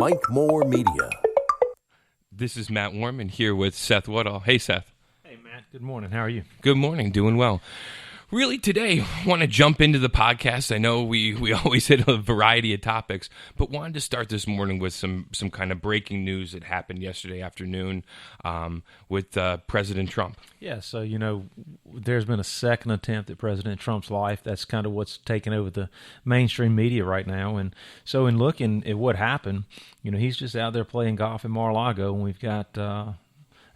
Mike Moore Media. This is Matt Warman here with Seth Woodall. Hey, Seth. Hey, Matt. Good morning. How are you? Good morning. Doing well. Really, today, I want to jump into the podcast. I know we always hit a variety of topics, but wanted to start this morning with some kind of breaking news that happened yesterday afternoon with President Trump. Yeah, so, there's been a second attempt at President Trump's life. That's kind of what's taken over the mainstream media right now. And so in looking at what happened, he's just out there playing golf in Mar-a-Lago, and we've got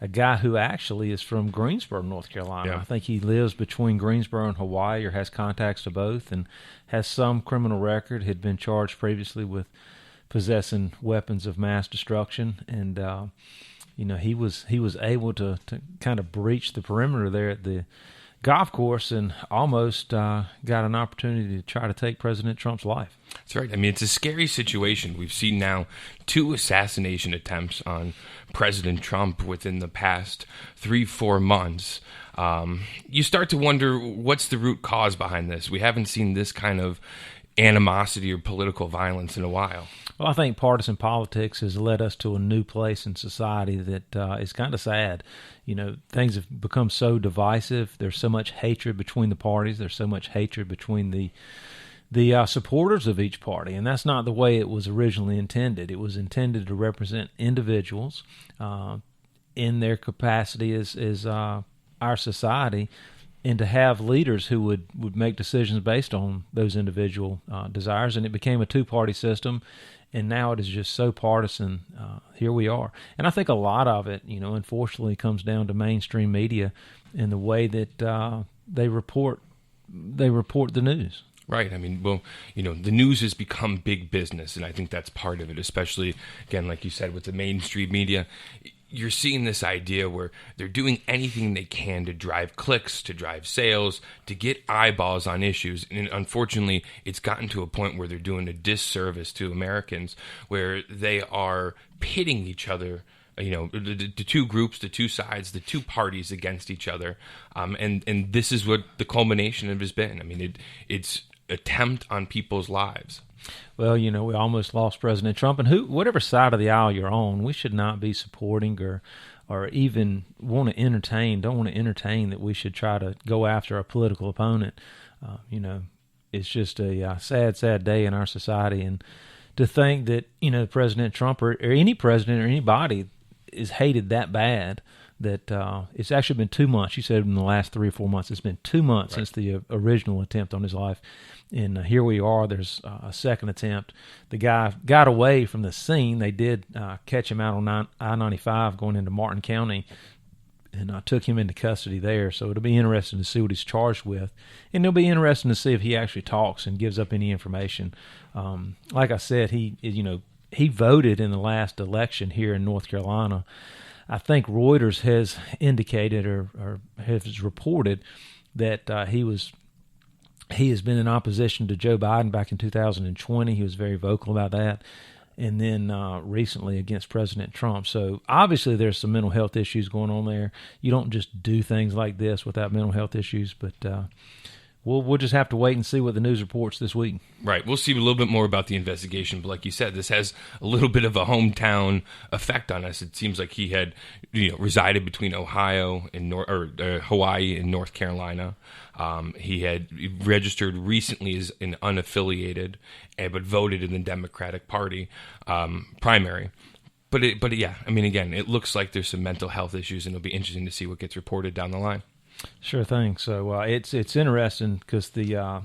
a guy who actually is from Greensboro, North Carolina. Yeah. I think he lives between Greensboro and Hawaii or has contacts to both and has some criminal record, had been charged previously with possessing weapons of mass destruction. And, he was able to kind of breach the perimeter there at the golf course and almost got an opportunity to try to take President Trump's life. That's right. I mean, it's a scary situation. We've seen now 2 assassination attempts on President Trump within the past 3-4 months. You start to wonder, what's the root cause behind this? We haven't seen this kind of animosity or political violence in a while. Well, I think partisan politics has led us to a new place in society that is kind of sad. Things have become so divisive. There's so much hatred between the parties. There's so much hatred between the supporters of each party, and that's not the way it was originally intended. It was intended to represent individuals in their capacity as our society, and to have leaders who would make decisions based on those individual desires. And it became a two-party system, and now it is just so partisan. Here we are. And I think a lot of it, unfortunately comes down to mainstream media and the way that they report the news. Right. I mean, well, the news has become big business, and I think that's part of it, especially, again, like you said, with the mainstream media. You're seeing this idea where they're doing anything they can to drive clicks, to drive sales, to get eyeballs on issues. And unfortunately, it's gotten to a point where they're doing a disservice to Americans, where they are pitting each other, the two groups, the two sides, the two parties against each other. And this is what the culmination of it has been. I mean, it's attempt on people's lives. Well, we almost lost President Trump, and whatever side of the aisle you're on, we should not be supporting or even don't want to entertain that we should try to go after a political opponent. It's just a sad day in our society, and to think that, President Trump or any president or anybody is hated that bad that it's actually been 2 months. You said in the last 3 or 4 months. It's been 2 months since the original attempt on his life. And here we are. There's a second attempt. The guy got away from the scene. They did catch him out on I-95 going into Martin County, and took him into custody there. So it'll be interesting to see what he's charged with. And it'll be interesting to see if he actually talks and gives up any information. Like I said, he voted in the last election here in North Carolina. I think Reuters has indicated or has reported that he has been in opposition to Joe Biden back in 2020. He was very vocal about that. And then recently against President Trump. So obviously there's some mental health issues going on there. You don't just do things like this without mental health issues, but we'll just have to wait and see what the news reports this week. Right. We'll see a little bit more about the investigation. But like you said, this has a little bit of a hometown effect on us. It seems like he had resided between Ohio and Hawaii and North Carolina. He had registered recently as an unaffiliated, but voted in the Democratic Party primary. But yeah, I mean, again, it looks like there's some mental health issues, and it'll be interesting to see what gets reported down the line. Sure thing. So it's interesting because the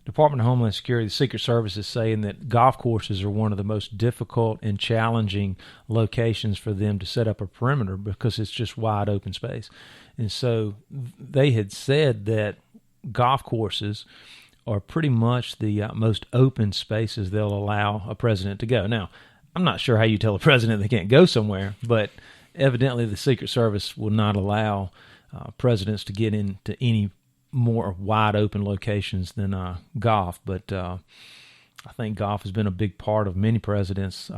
Department of Homeland Security, the Secret Service, is saying that golf courses are one of the most difficult and challenging locations for them to set up a perimeter because it's just wide open space. And so they had said that golf courses are pretty much the most open spaces they'll allow a president to go. Now, I'm not sure how you tell a president they can't go somewhere, but evidently the Secret Service will not allow presidents to get into any more wide open locations than golf. But I think golf has been a big part of many presidents'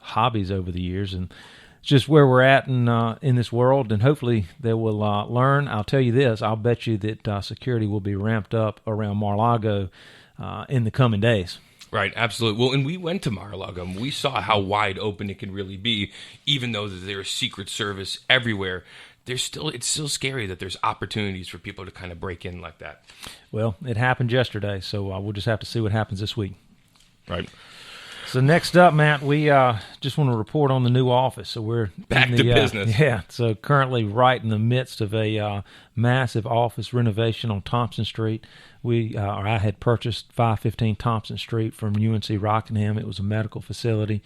hobbies over the years, and it's just where we're at in this world, and hopefully they will learn. I'll tell you this, I'll bet you that security will be ramped up around Mar-a-Lago in the coming days. Right, absolutely. Well, and we went to Mar-a-Lago, and we saw how wide open it can really be, even though there's Secret Service everywhere. It's still scary that there's opportunities for people to kind of break in like that. Well, it happened yesterday, so we'll just have to see what happens this week. Right. So next up, Matt, we just want to report on the new office. So we're back to business. Yeah. So currently, right in the midst of a massive office renovation on Thompson Street. I had purchased 515 Thompson Street from UNC Rockingham. It was a medical facility.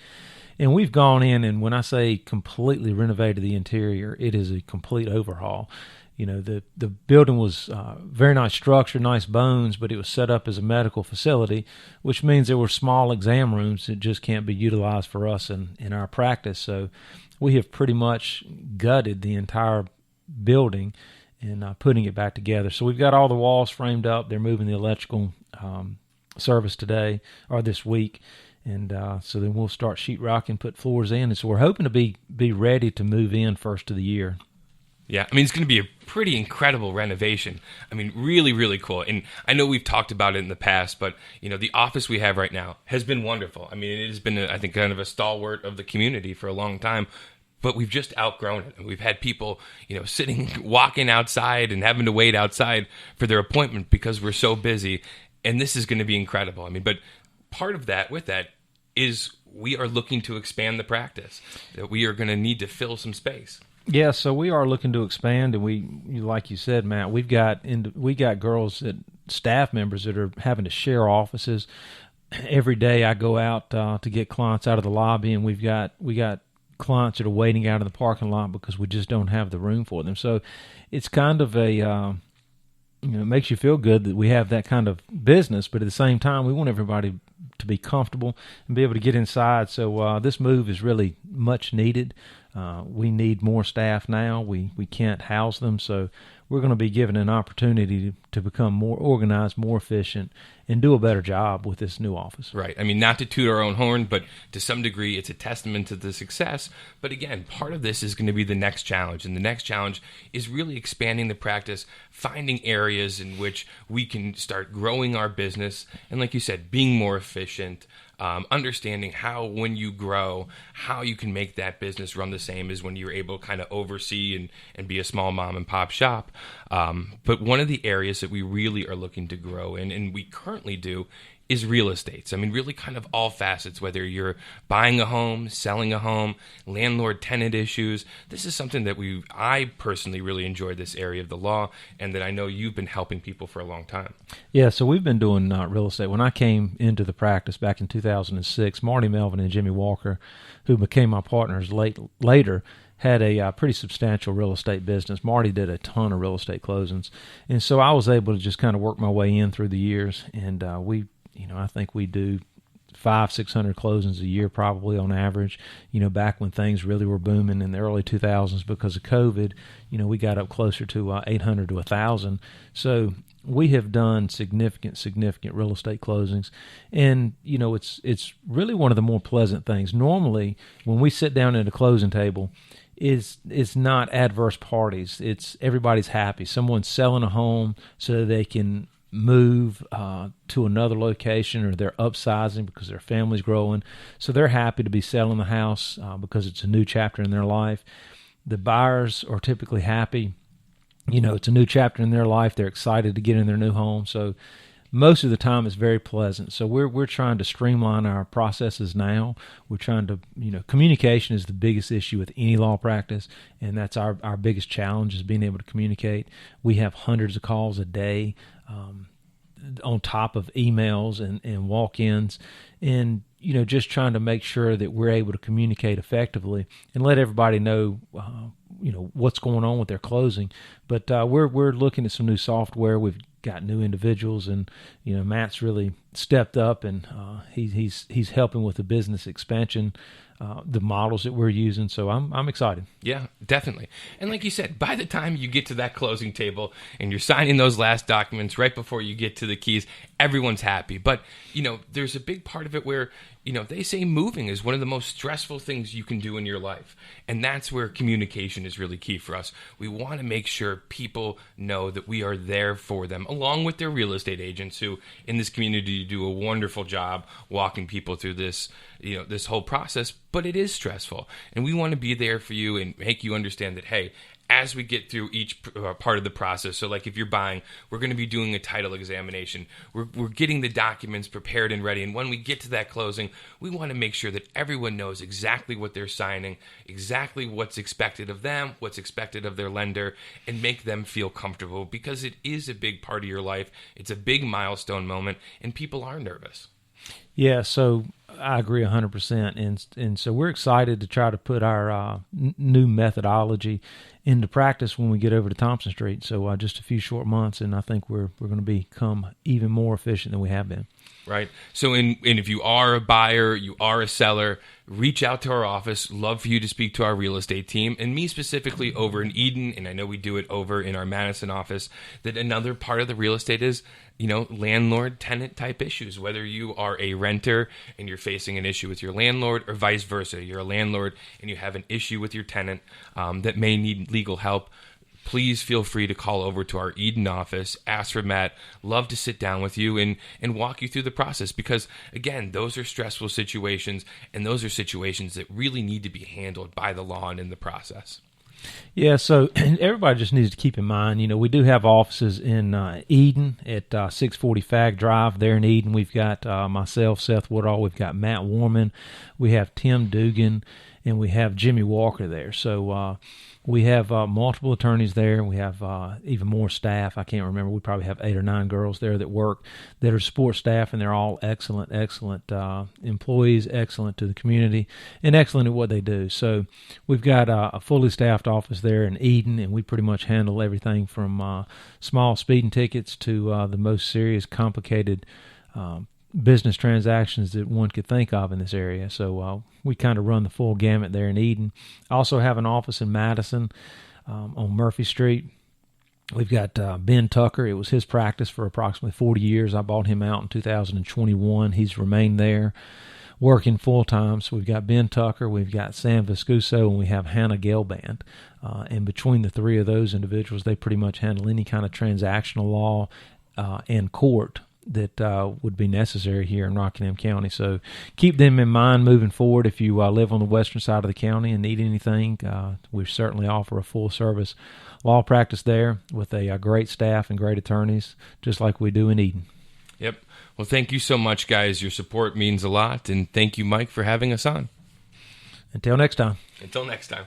And we've gone in, and when I say completely renovated the interior, it is a complete overhaul. You know, the building was very nice structure, nice bones, but it was set up as a medical facility, which means there were small exam rooms that just can't be utilized for us in our practice. So we have pretty much gutted the entire building and putting it back together. So we've got all the walls framed up. They're moving the electrical service today or this week. And so then we'll start sheetrocking, put floors in. And so we're hoping to be ready to move in first of the year. Yeah, I mean, it's going to be a pretty incredible renovation. I mean, really, really cool. And I know we've talked about it in the past, but, you know, the office we have right now has been wonderful. I mean, it has been, I think, kind of a stalwart of the community for a long time, but we've just outgrown it. And we've had people, you know, walking outside and having to wait outside for their appointment because we're so busy. And this is going to be incredible. I mean, but part of that, with that, is we are looking to expand the practice. That we are going to need to fill some space. Yeah, so we are looking to expand, and like you said, Matt, we got girls staff members that are having to share offices. Every day I go out to get clients out of the lobby, and we got clients that are waiting out in the parking lot because we just don't have the room for them. So it's kind of it makes you feel good that we have that kind of business, but at the same time, we want everybody to be comfortable and be able to get inside. So this move is really much needed. We need more staff now. We can't house them, so we're going to be given an opportunity to become more organized, more efficient, and do a better job with this new office. Right. I mean, not to toot our own horn, but to some degree, it's a testament to the success. But again, part of this is going to be the next challenge, and the next challenge is really expanding the practice, finding areas in which we can start growing our business, and like you said, being more efficient, understanding how, when you grow, how you can make that business run the same as when you're able to kind of oversee and be a small mom and pop shop. But one of the areas that we really are looking to grow in, and we currently do, is real estates. I mean, really kind of all facets, whether you're buying a home, selling a home, landlord-tenant issues. This is something that I personally really enjoy, this area of the law, and that I know you've been helping people for a long time. Yeah, so we've been doing real estate. When I came into the practice back in 2006, Marty Melvin and Jimmy Walker, who became my partners later, had a pretty substantial real estate business. Marty did a ton of real estate closings. And so I was able to just kind of work my way in through the years, and I think we do 500-600 closings a year probably on average. Back when things really were booming in the early 2000s because of COVID, we got up closer to 800 to 1,000. So we have done significant real estate closings, and it's really one of the more pleasant things. Normally, when we sit down at a closing table, it's not adverse parties. It's everybody's happy. Someone's selling a home so they can move to another location, or they're upsizing because their family's growing. So they're happy to be selling the house because it's a new chapter in their life. The buyers are typically happy. It's a new chapter in their life. They're excited to get in their new home. So most of the time it's very pleasant. So we're trying to streamline our processes now. We're trying to, communication is the biggest issue with any law practice, and that's our biggest challenge, is being able to communicate. We have hundreds of calls a day on top of emails and walk-ins, and just trying to make sure that we're able to communicate effectively and let everybody know what's going on with their closing. But we're looking at some new software. We've got new individuals, and Matt's really stepped up, and he's helping with the business expansion the models that we're using. So I'm excited. Yeah, definitely. And like you said, by the time you get to that closing table and you're signing those last documents right before you get to the keys, everyone's happy. But, there's a big part of it where, they say moving is one of the most stressful things you can do in your life. And that's where communication is really key for us. We want to make sure people know that we are there for them, along with their real estate agents who, in this community, do a wonderful job walking people through this, this whole process. But it is stressful. And we want to be there for you and make you understand that, hey, as we get through each part of the process, so like if you're buying, we're going to be doing a title examination. We're getting the documents prepared and ready. And when we get to that closing, we want to make sure that everyone knows exactly what they're signing, exactly what's expected of them, what's expected of their lender, and make them feel comfortable because it is a big part of your life. It's a big milestone moment, and people are nervous. Yeah, so I agree 100%, and so we're excited to try to put our new methodology into practice when we get over to Thompson Street. So just a few short months, and I think we're going to become even more efficient than we have been. Right. So, and if you are a buyer, you are a seller, reach out to our office. Love for you to speak to our real estate team, and me specifically over in Eden, and I know we do it over in our Madison office, that another part of the real estate is, landlord-tenant type issues, whether you are a renter and you're facing an issue with your landlord or vice versa. You're a landlord and you have an issue with your tenant that may need legal help. Please feel free to call over to our Eden office, ask for Matt. Love to sit down with you and walk you through the process because, again, those are stressful situations, and those are situations that really need to be handled by the law and in the process. Yeah, so everybody just needs to keep in mind, we do have offices in Eden at 640 Fag Drive there in Eden. We've got myself, Seth Woodall. We've got Matt Warman. We have Tim Dugan, and we have Jimmy Walker there. So we have multiple attorneys there. We have even more staff. I can't remember. We probably have 8 or 9 girls there that work that are support staff, and they're all excellent employees, excellent to the community, and excellent at what they do. So we've got a fully staffed office there in Eden, and we pretty much handle everything from small speeding tickets to the most serious, complicated business transactions that one could think of in this area. So we kind of run the full gamut there in Eden. I also have an office in Madison on Murphy Street. We've got Ben Tucker. It was his practice for approximately 40 years. I bought him out in 2021. He's remained there working full-time. So we've got Ben Tucker, we've got Sam Viscuso, and we have Hannah Gelband. And between the three of those individuals, they pretty much handle any kind of transactional law and court that would be necessary here in Rockingham County. So keep them in mind moving forward. If you live on the western side of the county and need anything, we certainly offer a full-service law practice there with a great staff and great attorneys, just like we do in Eden. Yep. Well, thank you so much, guys. Your support means a lot, and thank you, Mike, for having us on. Until next time. Until next time.